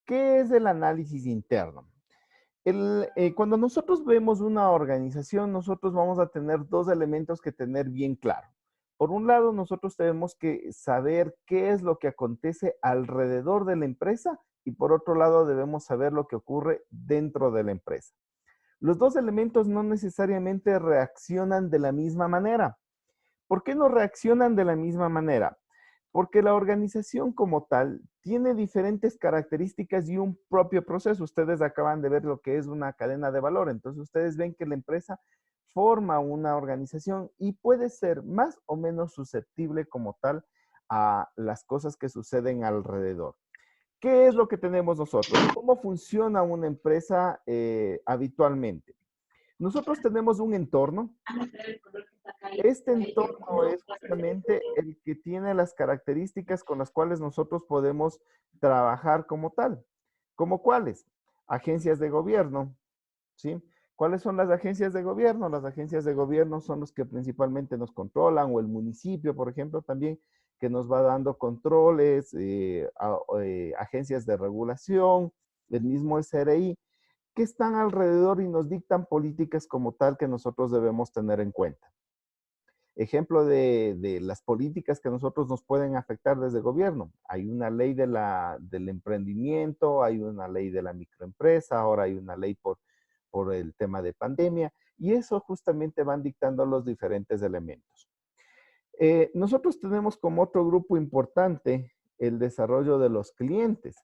¿Qué es el análisis interno? Cuando nosotros vemos una organización, nosotros vamos a tener dos elementos que tener bien claro. Por un lado, nosotros tenemos que saber qué es lo que acontece alrededor de la empresa y por otro lado debemos saber lo que ocurre dentro de la empresa. Los dos elementos no necesariamente reaccionan de la misma manera. ¿Por qué no reaccionan de la misma manera? Porque la organización como tal tiene diferentes características y un propio proceso. Ustedes acaban de ver lo que es una cadena de valor. Entonces ustedes ven que la empresa forma una organización y puede ser más o menos susceptible como tal a las cosas que suceden alrededor. ¿Qué es lo que tenemos nosotros? ¿Cómo funciona una empresa habitualmente? Nosotros tenemos un entorno. Este entorno es justamente el que tiene las características con las cuales nosotros podemos trabajar como tal. ¿Como cuáles? Agencias de gobierno, ¿sí? ¿Cuáles son las agencias de gobierno? Las agencias de gobierno son los que principalmente nos controlan, o el municipio, por ejemplo, también, que nos va dando controles, agencias de regulación, el mismo SRI, que están alrededor y nos dictan políticas como tal que nosotros debemos tener en cuenta. Ejemplo de las políticas que nosotros nos pueden afectar desde el gobierno. Hay una ley del emprendimiento, hay una ley de la microempresa, ahora hay una ley por el tema de pandemia, y eso justamente van dictando los diferentes elementos. Nosotros tenemos como otro grupo importante el desarrollo de los clientes.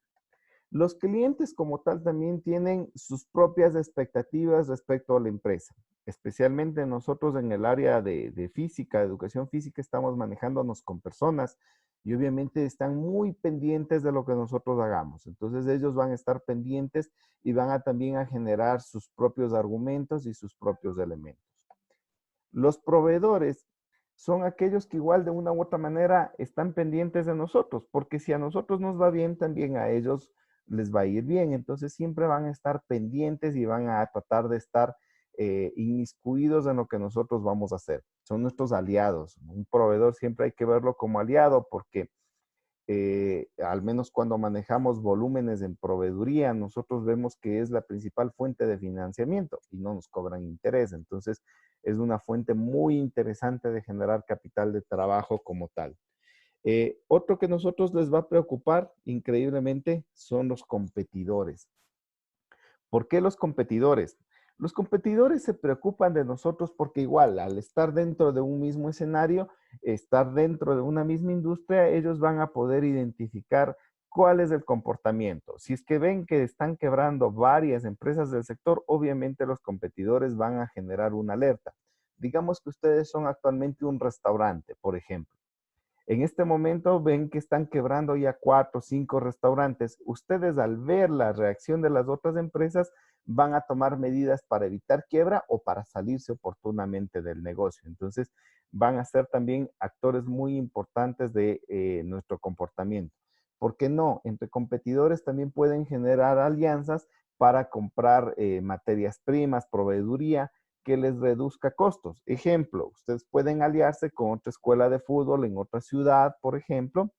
Los clientes como tal también tienen sus propias expectativas respecto a la empresa. Especialmente nosotros en el área de física, de educación física, estamos manejándonos con personas y obviamente están muy pendientes de lo que nosotros hagamos. Entonces ellos van a estar pendientes y van a también a generar sus propios argumentos y sus propios elementos. Los proveedores son aquellos que igual de una u otra manera están pendientes de nosotros, porque si a nosotros nos va bien, también a ellos les va a ir bien. Entonces siempre van a estar pendientes y van a tratar de estar inmiscuidos en lo que nosotros vamos a hacer. Son nuestros aliados. Un proveedor siempre hay que verlo como aliado porque al menos cuando manejamos volúmenes en proveeduría, nosotros vemos que es la principal fuente de financiamiento y no nos cobran interés. Entonces, es una fuente muy interesante de generar capital de trabajo como tal. Otro que a nosotros les va a preocupar increíblemente son los competidores. ¿Por qué los competidores? Los competidores se preocupan de nosotros porque igual, al estar dentro de un mismo escenario, estar dentro de una misma industria, ellos van a poder identificar cuál es el comportamiento. Si es que ven que están quebrando varias empresas del sector, obviamente los competidores van a generar una alerta. Digamos que ustedes son actualmente un restaurante, por ejemplo. En este momento ven que están quebrando ya 4 o 5 restaurantes. Ustedes al ver la reacción de las otras empresas van a tomar medidas para evitar quiebra o para salirse oportunamente del negocio. Entonces van a ser también actores muy importantes de nuestro comportamiento. ¿Por qué no? Entre competidores también pueden generar alianzas para comprar materias primas, proveeduría, que les reduzca costos. Ejemplo, ustedes pueden aliarse con otra escuela de fútbol en otra ciudad, por ejemplo,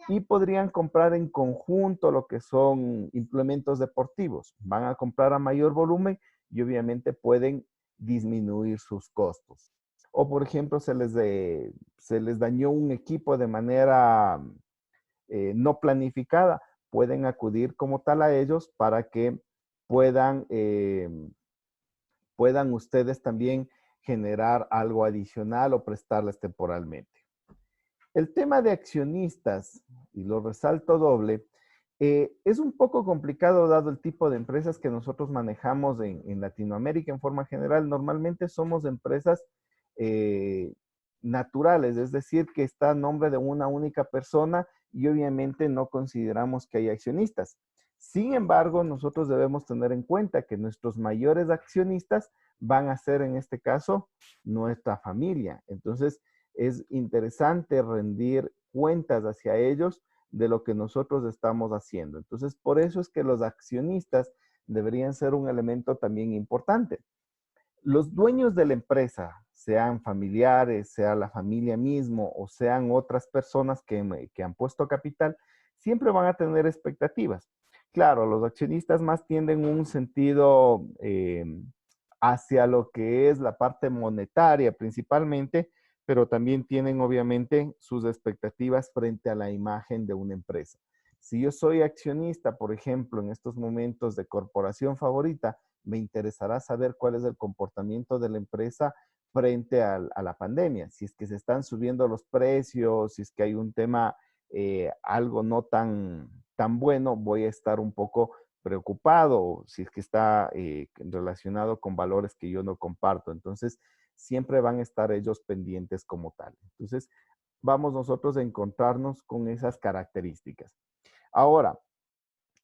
y podrían comprar en conjunto lo que son implementos deportivos. Van a comprar a mayor volumen y obviamente pueden disminuir sus costos. O por ejemplo, se les dañó un equipo de manera no planificada. Pueden acudir como tal a ellos para que puedan puedan ustedes también generar algo adicional o prestarles temporalmente. El tema de accionistas, y lo resalto doble, es un poco complicado dado el tipo de empresas que nosotros manejamos en Latinoamérica en forma general. Normalmente somos empresas eh, naturales, es decir, que está a nombre de una única persona y obviamente no consideramos que hay accionistas. Sin embargo, nosotros debemos tener en cuenta que nuestros mayores accionistas van a ser en este caso nuestra familia. Entonces, es interesante rendir cuentas hacia ellos de lo que nosotros estamos haciendo. Entonces, por eso es que los accionistas deberían ser un elemento también importante. Los dueños de la empresa, sean familiares, sea la familia mismo o sean otras personas que han puesto capital, siempre van a tener expectativas. Claro, los accionistas más tienden un sentido hacia lo que es la parte monetaria principalmente, pero también tienen obviamente sus expectativas frente a la imagen de una empresa. Si yo soy accionista, por ejemplo, en estos momentos de corporación favorita, me interesará saber cuál es el comportamiento de la empresa frente a la pandemia. Si es que se están subiendo los precios, si es que hay un tema, algo no tan bueno, voy a estar un poco preocupado, si es que está relacionado con valores que yo no comparto. Entonces, siempre van a estar ellos pendientes como tal. Entonces, vamos nosotros a encontrarnos con esas características. Ahora,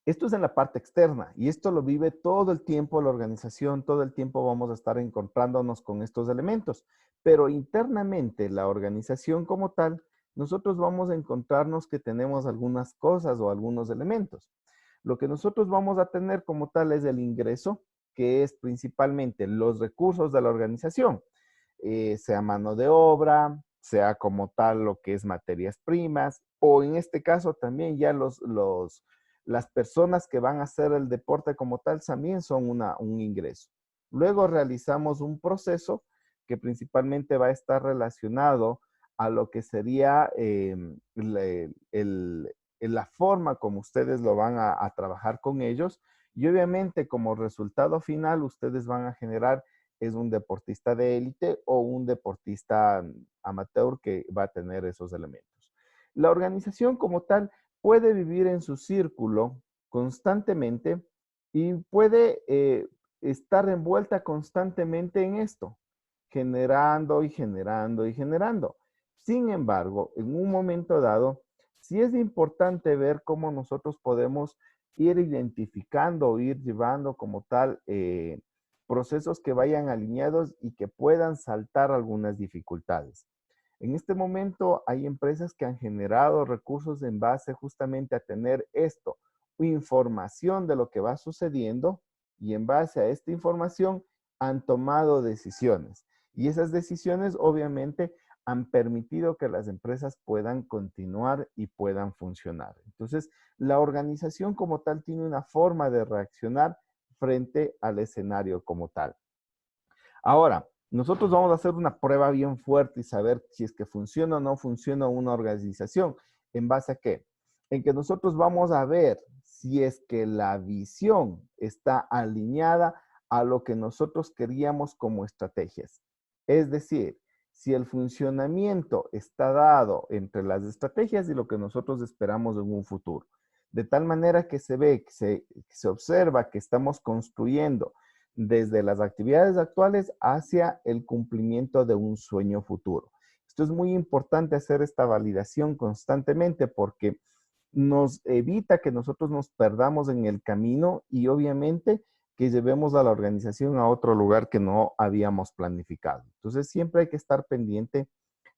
esto es en la parte externa y esto lo vive todo el tiempo la organización, todo el tiempo vamos a estar encontrándonos con estos elementos, pero internamente la organización como tal, nosotros vamos a encontrarnos que tenemos algunas cosas o algunos elementos. Lo que nosotros vamos a tener como tal es el ingreso, que es principalmente los recursos de la organización, sea mano de obra, sea como tal lo que es materias primas, o en este caso también ya las personas que van a hacer el deporte como tal también son un ingreso. Luego realizamos un proceso que principalmente va a estar relacionado a lo que sería la forma como ustedes lo van a trabajar con ellos y obviamente como resultado final ustedes van a generar es un deportista de élite o un deportista amateur que va a tener esos elementos. La organización como tal puede vivir en su círculo constantemente y puede estar envuelta constantemente en esto, generando y generando y generando. Sin embargo, en un momento dado, sí es importante ver cómo nosotros podemos ir identificando o ir llevando como tal procesos que vayan alineados y que puedan saltar algunas dificultades. En este momento hay empresas que han generado recursos en base justamente a tener esto, información de lo que va sucediendo y en base a esta información han tomado decisiones. Y esas decisiones obviamente han permitido que las empresas puedan continuar y puedan funcionar. Entonces, la organización como tal tiene una forma de reaccionar frente al escenario como tal. Ahora, nosotros vamos a hacer una prueba bien fuerte y saber si es que funciona o no funciona una organización. ¿En base a qué? En que nosotros vamos a ver si es que la visión está alineada a lo que nosotros queríamos como estrategias. Es decir, si el funcionamiento está dado entre las estrategias y lo que nosotros esperamos en un futuro. De tal manera que se ve, que se observa que estamos construyendo desde las actividades actuales hacia el cumplimiento de un sueño futuro. Esto es muy importante hacer esta validación constantemente porque nos evita que nosotros nos perdamos en el camino y obviamente que llevemos a la organización a otro lugar que no habíamos planificado. Entonces siempre hay que estar pendiente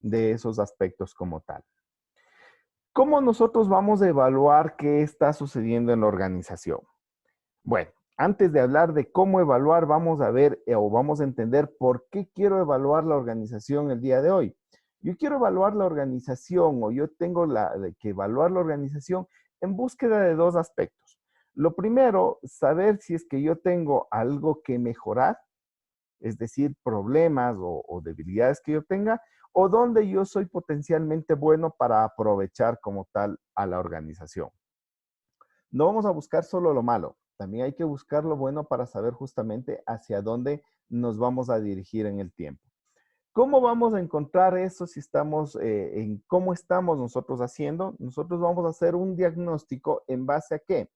de esos aspectos como tal. ¿Cómo nosotros vamos a evaluar qué está sucediendo en la organización? Bueno, antes de hablar de cómo evaluar, vamos a ver o vamos a entender por qué quiero evaluar la organización el día de hoy. Yo quiero evaluar la organización o yo tengo que evaluar la organización en búsqueda de dos aspectos. Lo primero, saber si es que yo tengo algo que mejorar, es decir, problemas o debilidades que yo tenga, o donde yo soy potencialmente bueno para aprovechar como tal a la organización. No vamos a buscar solo lo malo, también hay que buscar lo bueno para saber justamente hacia dónde nos vamos a dirigir en el tiempo. ¿Cómo vamos a encontrar eso si estamos en cómo estamos nosotros haciendo? Nosotros vamos a hacer un diagnóstico en base a qué.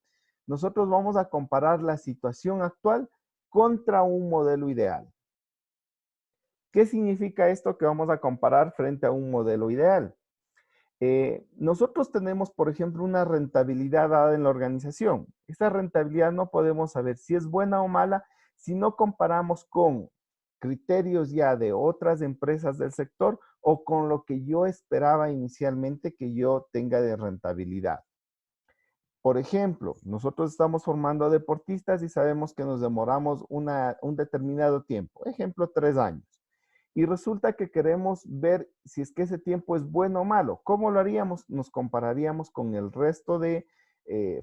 Nosotros vamos a comparar la situación actual contra un modelo ideal. ¿Qué significa esto que vamos a comparar frente a un modelo ideal? Nosotros tenemos, por ejemplo, una rentabilidad dada en la organización. Esta rentabilidad no podemos saber si es buena o mala si no comparamos con criterios ya de otras empresas del sector o con lo que yo esperaba inicialmente que yo tenga de rentabilidad. Por ejemplo, nosotros estamos formando a deportistas y sabemos que nos demoramos un determinado tiempo, ejemplo, 3 años. y resulta que queremos ver si es que ese tiempo es bueno o malo. ¿Cómo lo haríamos? Nos compararíamos con el resto de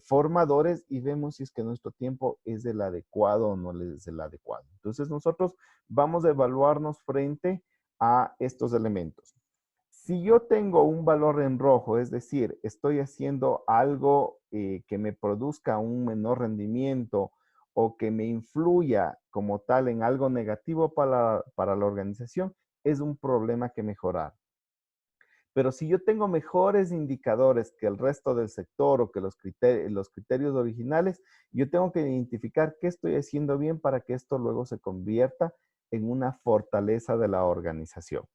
formadores y vemos si es que nuestro tiempo es el adecuado o no es el adecuado. Entonces nosotros vamos a evaluarnos frente a estos elementos. Si yo tengo un valor en rojo, es decir, estoy haciendo algo que me produzca un menor rendimiento o que me influya como tal en algo negativo para la organización, es un problema que mejorar. Pero si yo tengo mejores indicadores que el resto del sector o que los criterios originales, yo tengo que identificar qué estoy haciendo bien para que esto luego se convierta en una fortaleza de la organización.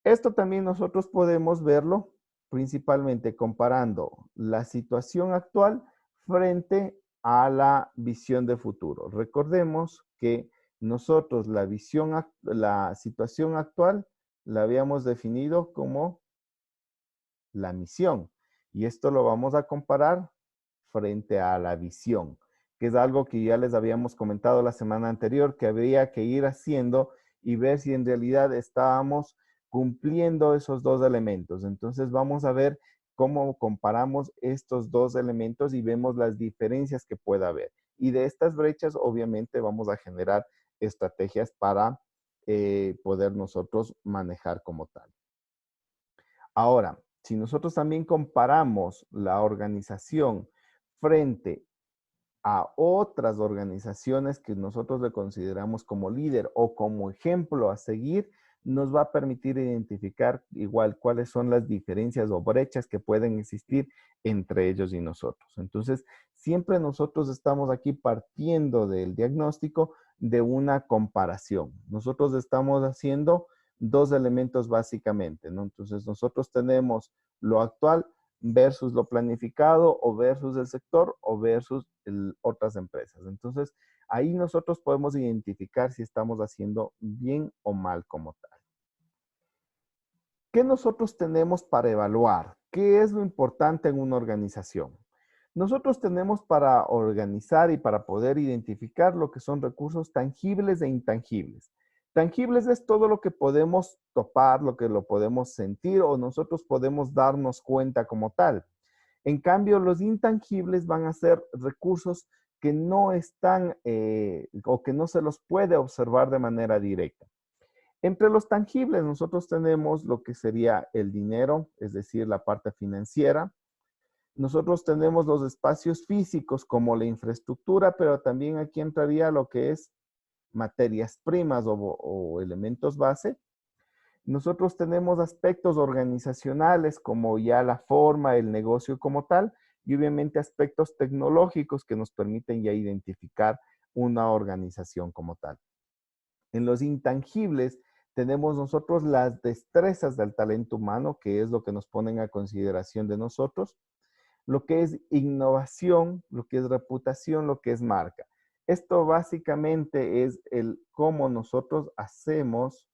Esto también nosotros podemos verlo principalmente comparando la situación actual frente a la visión de futuro. Recordemos que nosotros la situación actual la habíamos definido como la misión. Y esto lo vamos a comparar frente a la visión, que es algo que ya les habíamos comentado la semana anterior, que habría que ir haciendo y ver si en realidad estábamos cumpliendo esos dos elementos. Entonces vamos a ver cómo comparamos estos dos elementos y vemos las diferencias que pueda haber. Y de estas brechas, obviamente, vamos a generar estrategias para poder nosotros manejar como tal. Ahora, si nosotros también comparamos la organización frente a otras organizaciones que nosotros le consideramos como líder o como ejemplo a seguir, nos va a permitir identificar igual cuáles son las diferencias o brechas que pueden existir entre ellos y nosotros. Entonces, siempre nosotros estamos aquí partiendo del diagnóstico de una comparación. Nosotros estamos haciendo dos elementos básicamente, ¿no? Entonces, nosotros tenemos lo actual versus lo planificado o versus el sector o versus otras empresas. Entonces, ahí nosotros podemos identificar si estamos haciendo bien o mal como tal. ¿Qué nosotros tenemos para evaluar? ¿Qué es lo importante en una organización? Nosotros tenemos para organizar y para poder identificar lo que son recursos tangibles e intangibles. Tangibles es todo lo que podemos topar, lo que lo podemos sentir o nosotros podemos darnos cuenta como tal. En cambio, los intangibles van a ser recursos que no están o que no se los puede observar de manera directa. Entre los tangibles, nosotros tenemos lo que sería el dinero, es decir, la parte financiera. Nosotros tenemos los espacios físicos como la infraestructura, pero también aquí entraría lo que es materias primas o elementos base. Nosotros tenemos aspectos organizacionales como ya la forma, el negocio como tal, y obviamente aspectos tecnológicos que nos permiten ya identificar una organización como tal. En los intangibles tenemos nosotros las destrezas del talento humano, que es lo que nos ponen a consideración de nosotros, lo que es innovación, lo que es reputación, lo que es marca. Esto básicamente es el cómo nosotros hacemos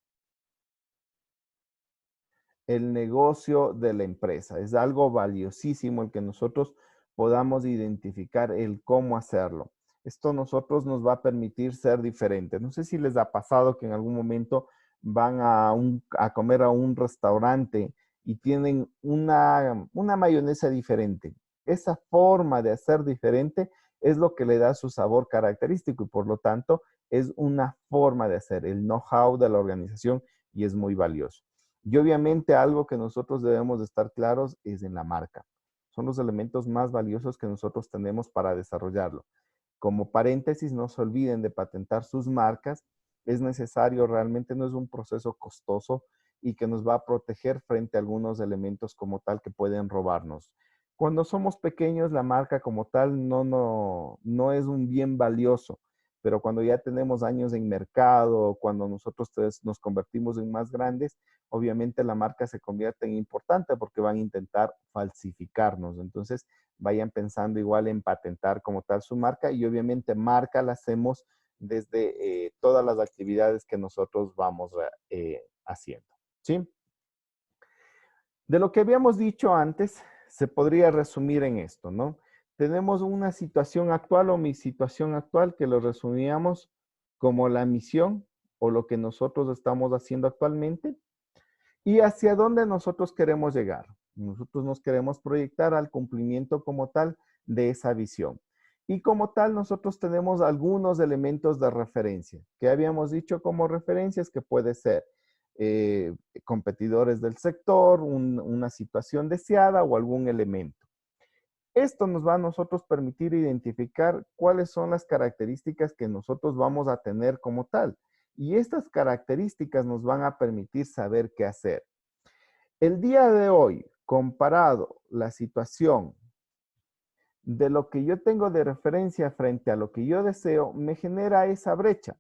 el negocio de la empresa. Es algo valiosísimo el que nosotros podamos identificar el cómo hacerlo. Esto nosotros nos va a permitir ser diferentes. No sé si les ha pasado que en algún momento van a comer a un restaurante y tienen una mayonesa diferente. Esa forma de hacer diferente es lo que le da su sabor característico y por lo tanto es una forma de hacer, el know-how de la organización y es muy valioso. Y obviamente algo que nosotros debemos de estar claros es en la marca. Son los elementos más valiosos que nosotros tenemos para desarrollarlo. Como paréntesis, no se olviden de patentar sus marcas. Es necesario, realmente no es un proceso costoso y que nos va a proteger frente a algunos elementos como tal que pueden robarnos. Cuando somos pequeños, la marca como tal no es un bien valioso, pero cuando ya tenemos años en mercado, cuando nosotros nos convertimos en más grandes, obviamente la marca se convierte en importante porque van a intentar falsificarnos. Entonces, vayan pensando igual en patentar como tal su marca y obviamente marca la hacemos desde todas las actividades que nosotros vamos haciendo. ¿Sí? De lo que habíamos dicho antes, se podría resumir en esto, ¿no? Tenemos una situación actual o mi situación actual que lo resumíamos como la misión o lo que nosotros estamos haciendo actualmente y hacia dónde nosotros queremos llegar. Nosotros nos queremos proyectar al cumplimiento como tal de esa visión. Y como tal, nosotros tenemos algunos elementos de referencia que habíamos dicho como referencias que puede ser competidores del sector, una situación deseada o algún elemento. Esto nos va a nosotros permitir identificar cuáles son las características que nosotros vamos a tener como tal. Y estas características nos van a permitir saber qué hacer. El día de hoy, comparado la situación de lo que yo tengo de referencia frente a lo que yo deseo, me genera esa brecha.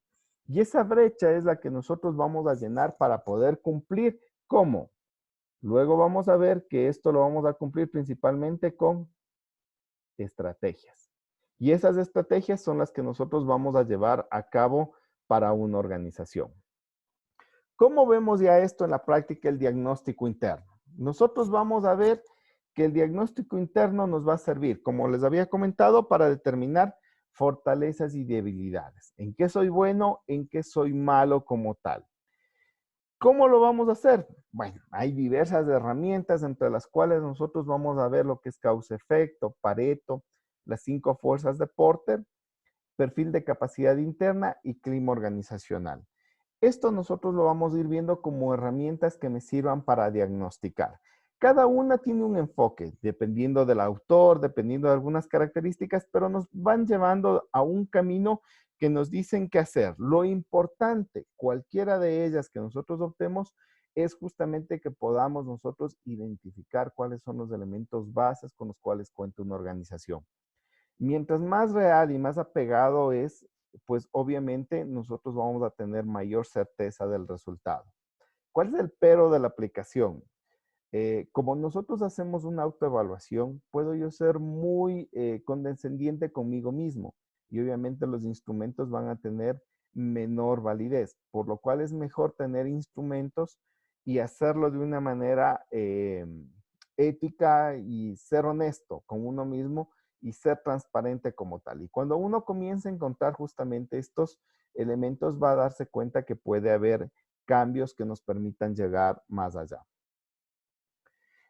Y esa brecha es la que nosotros vamos a llenar para poder cumplir. ¿Cómo? Luego vamos a ver que esto lo vamos a cumplir principalmente con estrategias. Y esas estrategias son las que nosotros vamos a llevar a cabo para una organización. ¿Cómo vemos ya esto en la práctica, el diagnóstico interno? Nosotros vamos a ver que el diagnóstico interno nos va a servir, como les había comentado, para determinar fortalezas y debilidades. ¿En qué soy bueno? ¿En qué soy malo como tal? ¿Cómo lo vamos a hacer? Bueno, hay diversas herramientas entre las cuales nosotros vamos a ver lo que es causa-efecto, Pareto, las 5 fuerzas de Porter, perfil de capacidad interna y clima organizacional. Esto nosotros lo vamos a ir viendo como herramientas que me sirvan para diagnosticar. Cada una tiene un enfoque, dependiendo del autor, dependiendo de algunas características, pero nos van llevando a un camino que nos dicen qué hacer. Lo importante, cualquiera de ellas que nosotros optemos, es justamente que podamos nosotros identificar cuáles son los elementos bases con los cuales cuenta una organización. Mientras más real y más apegado es, pues obviamente nosotros vamos a tener mayor certeza del resultado. ¿Cuál es el pero de la aplicación? Como nosotros hacemos una autoevaluación, puedo yo ser muy condescendiente conmigo mismo y obviamente los instrumentos van a tener menor validez, por lo cual es mejor tener instrumentos y hacerlo de una manera ética y ser honesto con uno mismo y ser transparente como tal. Y cuando uno comienza a encontrar justamente estos elementos, va a darse cuenta que puede haber cambios que nos permitan llegar más allá.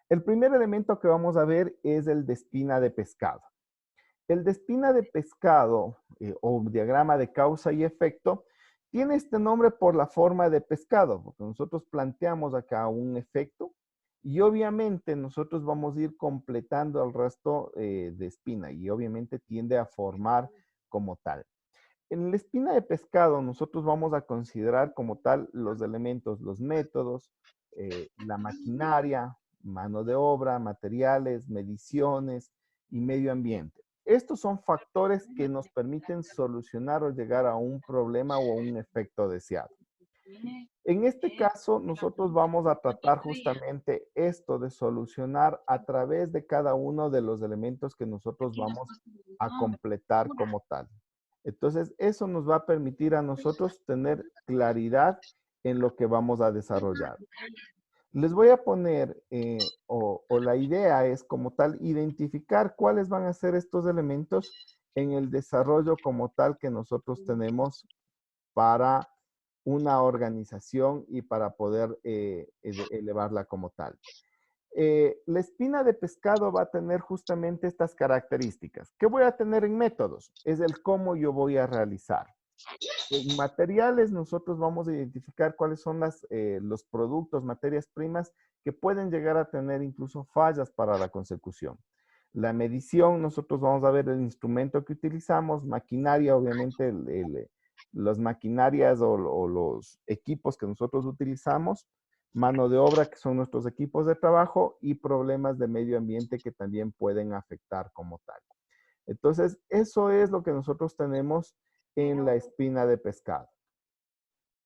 El primer elemento que vamos a ver es el de espina de pescado. El de espina de pescado o diagrama de causa y efecto tiene este nombre por la forma de pescado, porque nosotros planteamos acá un efecto y obviamente nosotros vamos a ir completando el resto de espina y obviamente tiende a formar como tal. En la espina de pescado nosotros vamos a considerar como tal los elementos, los métodos, la maquinaria, mano de obra, materiales, mediciones y medio ambiente. Estos son factores que nos permiten solucionar o llegar a un problema o a un efecto deseado. En este caso, nosotros vamos a tratar justamente esto de solucionar a través de cada uno de los elementos que nosotros vamos a completar como tal. Entonces, eso nos va a permitir a nosotros tener claridad en lo que vamos a desarrollar. Les voy a poner, o la idea es como tal, identificar cuáles van a ser estos elementos en el desarrollo como tal que nosotros tenemos para una organización y para poder elevarla como tal. La espina de pescado va a tener justamente estas características. ¿Qué voy a tener en métodos? Es el cómo yo voy a realizar. En materiales nosotros vamos a identificar cuáles son los productos, materias primas que pueden llegar a tener incluso fallas para la consecución. La medición, nosotros vamos a ver el instrumento que utilizamos, maquinaria, obviamente las maquinarias o los equipos que nosotros utilizamos, mano de obra, que son nuestros equipos de trabajo, y problemas de medio ambiente que también pueden afectar como tal. Entonces, eso es lo que nosotros tenemos en la espina de pescado.